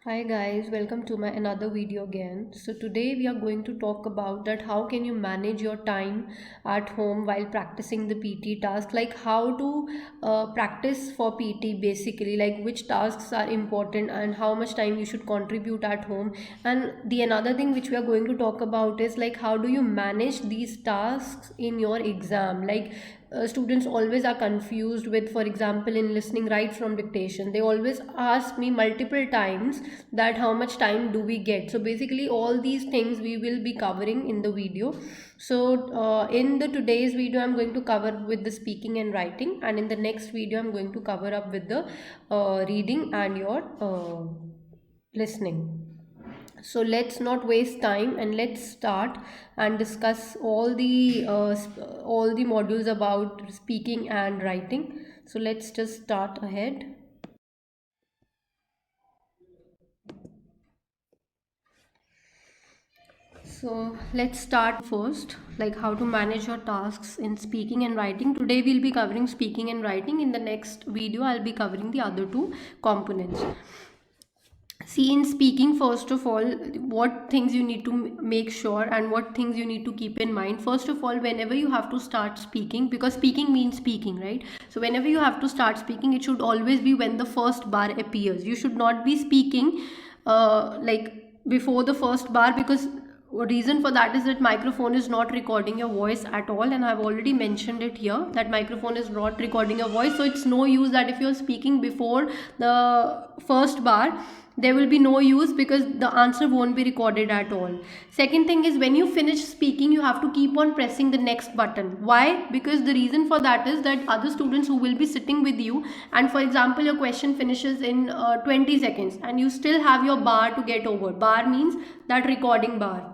Hi guys, welcome to my another video again. So today we are going to talk about that how can you manage your time at home while practicing the PT task, like how to practice for PT basically, like which tasks are important and how much time you should contribute at home. And the another thing which we are going to talk about is like how do you manage these tasks in your exam, like students always are confused with, for example, in listening right from dictation they always ask me multiple times that how much time do we get. So basically all these things we will be covering in the video. So in the today's video I'm going to cover with the speaking and writing, and in the next video I'm going to cover up with the reading and your listening. So let's not waste time and let's start and discuss all the modules about speaking and writing. So let's just start ahead. So let's start first, like how to manage your tasks in speaking and writing. Today we'll be covering speaking and writing. In the next video I'll be covering the other two components. See, in speaking, first of all, what things you need to make sure and what things you need to keep in mind. First of all, whenever you have to start speaking, because speaking means speaking, right? So whenever you have to start speaking, it should always be when the first bar appears. You should not be speaking like before the first bar, because reason for that is that microphone is not recording your voice at all, and I've already mentioned it here that microphone is not recording your voice. So it's no use that if you're speaking before the first bar, there will be no use because the answer won't be recorded at all. Second thing is, when you finish speaking you have to keep on pressing the next button. Why? Because the reason for that is that other students who will be sitting with you, and for example your question finishes in 20 seconds and you still have your bar to get over. Bar means that recording bar.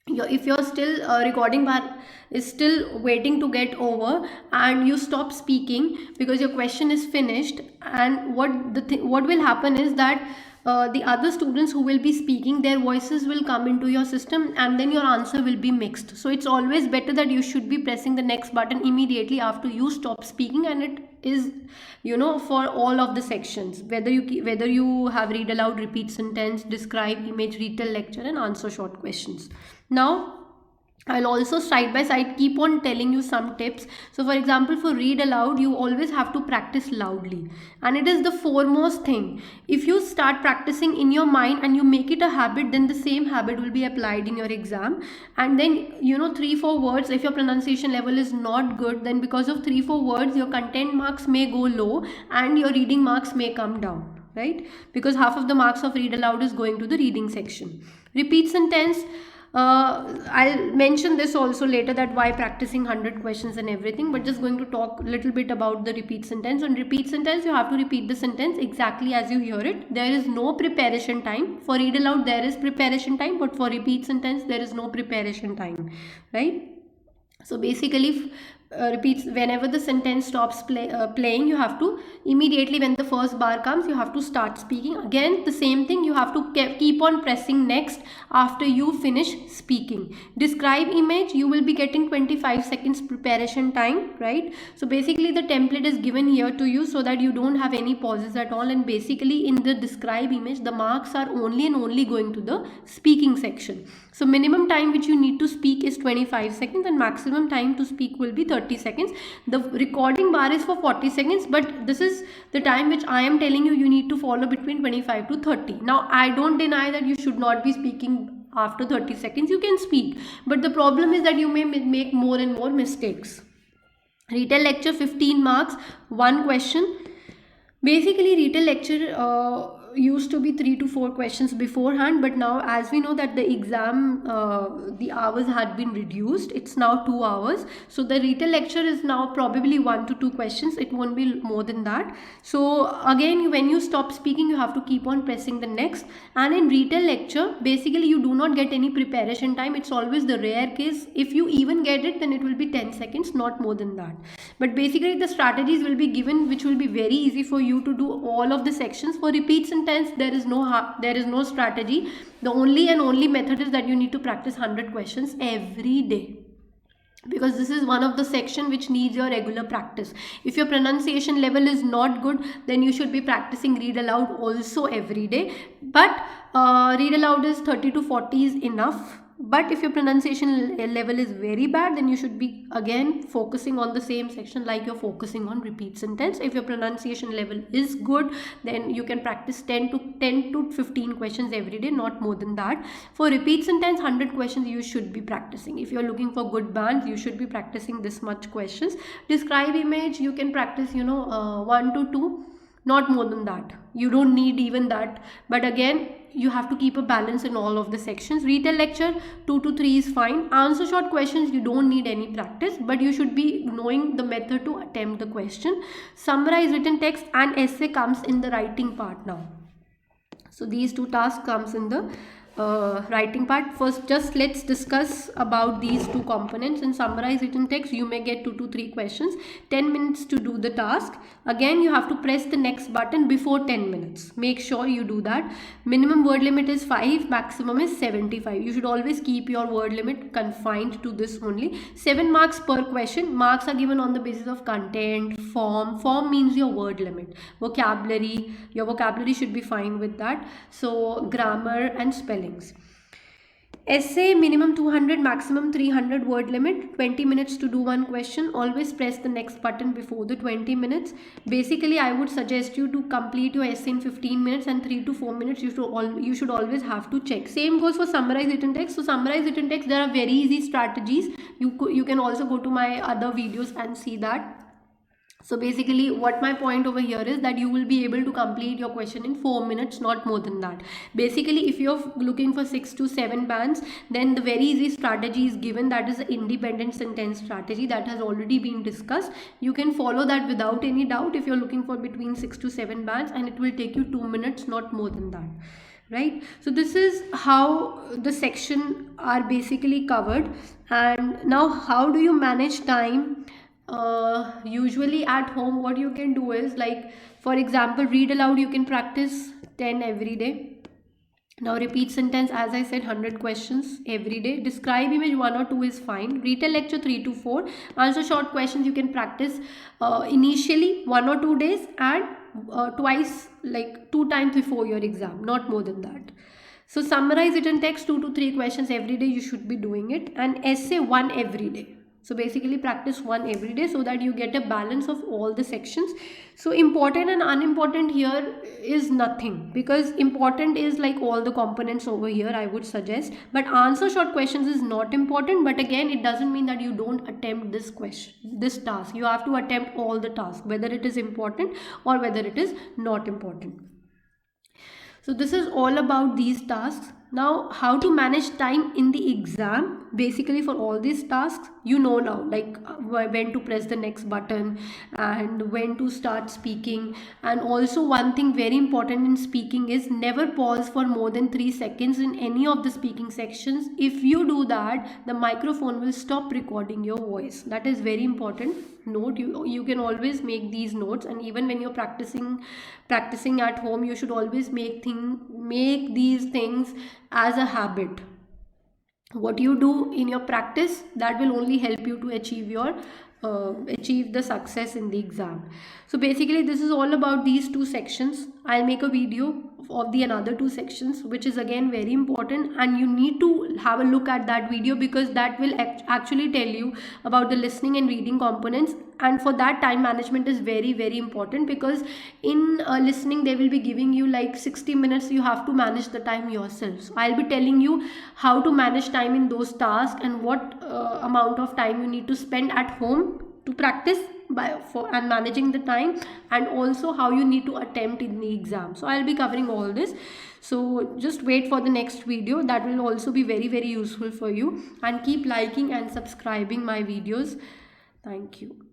If you're still recording bar is still waiting to get over and you stop speaking because your question is finished, and what will happen is that the other students who will be speaking, their voices will come into your system and then your answer will be mixed. So it's always better that you should be pressing the next button immediately after you stop speaking, and it is, for all of the sections, whether you have read aloud, repeat sentence, describe, image, retell, lecture, and answer short questions. Now I'll also side by side keep on telling you some tips. So for example, for read aloud you always have to practice loudly, and it is the foremost thing. If you start practicing in your mind and you make it a habit, then the same habit will be applied in your exam. And then 3-4 words, if your pronunciation level is not good, then because of 3-4 words your content marks may go low and your reading marks may come down, right? Because half of the marks of read aloud is going to the reading section. Repeat sentence, I'll mention this also later, that why practicing 100 questions and everything, but just going to talk a little bit about the repeat sentence. On repeat sentence you have to repeat the sentence exactly as you hear it. There is no preparation time. For read aloud there is preparation time, but for repeat sentence there is no preparation time, right? So basically, repeats whenever the sentence stops playing, you have to immediately, when the first bar comes, you have to start speaking. Again the same thing, you have to keep on pressing next after you finish speaking. Describe image, you will be getting 25 seconds preparation time, right? So basically the template is given here to you so that you don't have any pauses at all, and basically in the describe image the marks are only and only going to the speaking section. So minimum time which you need to speak is 25 seconds and maximum time to speak will be 30 seconds. The recording bar is for 40 seconds, but this is the time which I am telling you need to follow between 25 to 30. Now I don't deny that you should not be speaking after 30 seconds. You can speak, but the problem is that you may make more and more mistakes. Retell lecture, 15 marks, one question. Basically retail lecture used to be 3 to 4 questions beforehand, but now as we know that the exam the hours had been reduced, it's now 2 hours. So the retail lecture is now probably 1 to 2 questions, it won't be more than that. So again, when you stop speaking you have to keep on pressing the next. And in retail lecture basically you do not get any preparation time. It's always the rare case, if you even get it then it will be 10 seconds, not more than that. But basically the strategies will be given which will be very easy for you to do all of the sections. For repeat sentence there is no strategy. The only and only method is that you need to practice 100 questions every day. because this is one of the section which needs your regular practice. If your pronunciation level is not good, then you should be practicing read aloud also every day. But read aloud is 30 to 40 is enough. But if your pronunciation level is very bad, then you should be again focusing on the same section like you're focusing on repeat sentence. If your pronunciation level is good, then you can practice 10 to 15 questions every day, not more than that. For repeat sentence, 100 questions you should be practicing. If you're looking for good bands, you should be practicing this much questions. Describe image, you can practice 1 to 2, not more than that. You don't need even that, but again you have to keep a balance in all of the sections. Retell lecture, 2 to 3 is fine. Answer short questions, you don't need any practice, but you should be knowing the method to attempt the question. Summarize written text and essay comes in the writing part now. So these two tasks comes in the writing part. First, just let's discuss about these two components. In summarize written text, you may get 2 to 3 questions, 10 minutes to do the task. Again, you have to press the next button before 10 minutes. Make sure you do that. Minimum word limit is 5, maximum is 75. You should always keep your word limit confined to this only. 7 marks per question. Marks are given on the basis of content, form. Form means your word limit. Vocabulary, your vocabulary should be fine with that. So grammar and spelling. Essay, minimum 200, maximum 300 word limit, 20 minutes to do one question. Always press the next button before the 20 minutes. Basically, I would suggest you to complete your essay in 15 minutes, and 3 to 4 minutes you should always have to check. Same goes for summarize written text. So summarize written text, there are very easy strategies. You can also go to my other videos and see that. So basically what my point over here is that you will be able to complete your question in 4 minutes, not more than that. Basically, if you're looking for 6 to 7 bands, then the very easy strategy is given, that is the independent sentence strategy that has already been discussed. You can follow that without any doubt if you're looking for between 6 to 7 bands, and it will take you 2 minutes, not more than that. Right, so this is how the section are basically covered. And now, how do you manage time? Usually at home, what you can do is, like, for example, read aloud, you can practice 10 every day. Now repeat sentence, as I said, 100 questions every day. Describe image, 1 or 2 is fine. Retell lecture, 3 to 4. Answer short questions, you can practice initially 1 or 2 days, and twice, like 2 times before your exam, not more than that. So summarize it in text, 2 to 3 questions every day you should be doing it, and essay 1 every day. So basically practice 1 every day so that you get a balance of all the sections. So important and unimportant here is nothing, because important is like all the components over here, I would suggest. But answer short questions is not important, but again it doesn't mean that you don't attempt this task. You have to attempt all the tasks, whether it is important or whether it is not important. So this is all about these tasks. Now, how to manage time in the exam? Basically, for all these tasks, you know now, like when to press the next button and when to start speaking. And also, one thing very important in speaking is never pause for more than 3 seconds in any of the speaking sections. If you do that, the microphone will stop recording your voice. That is very important. Note, you can always make these notes, and even when you're practicing at home, you should always make these things as a habit. What you do in your practice, that will only help you to achieve the success in the exam. So basically this is all about these 2 sections. I'll make a video of the another 2 sections, which is again very important, and you need to have a look at that video, because that will actually tell you about the listening and reading components. And for that, time management is very, very important, because in listening they will be giving you like 60 minutes. You have to manage the time yourself. So I'll be telling you how to manage time in those tasks, and what amount of time you need to spend at home to practice and managing the time, and also how you need to attempt in the exam. So I'll be covering all this. So just wait for the next video. That will also be very, very useful for you. And keep liking and subscribing my videos. Thank you.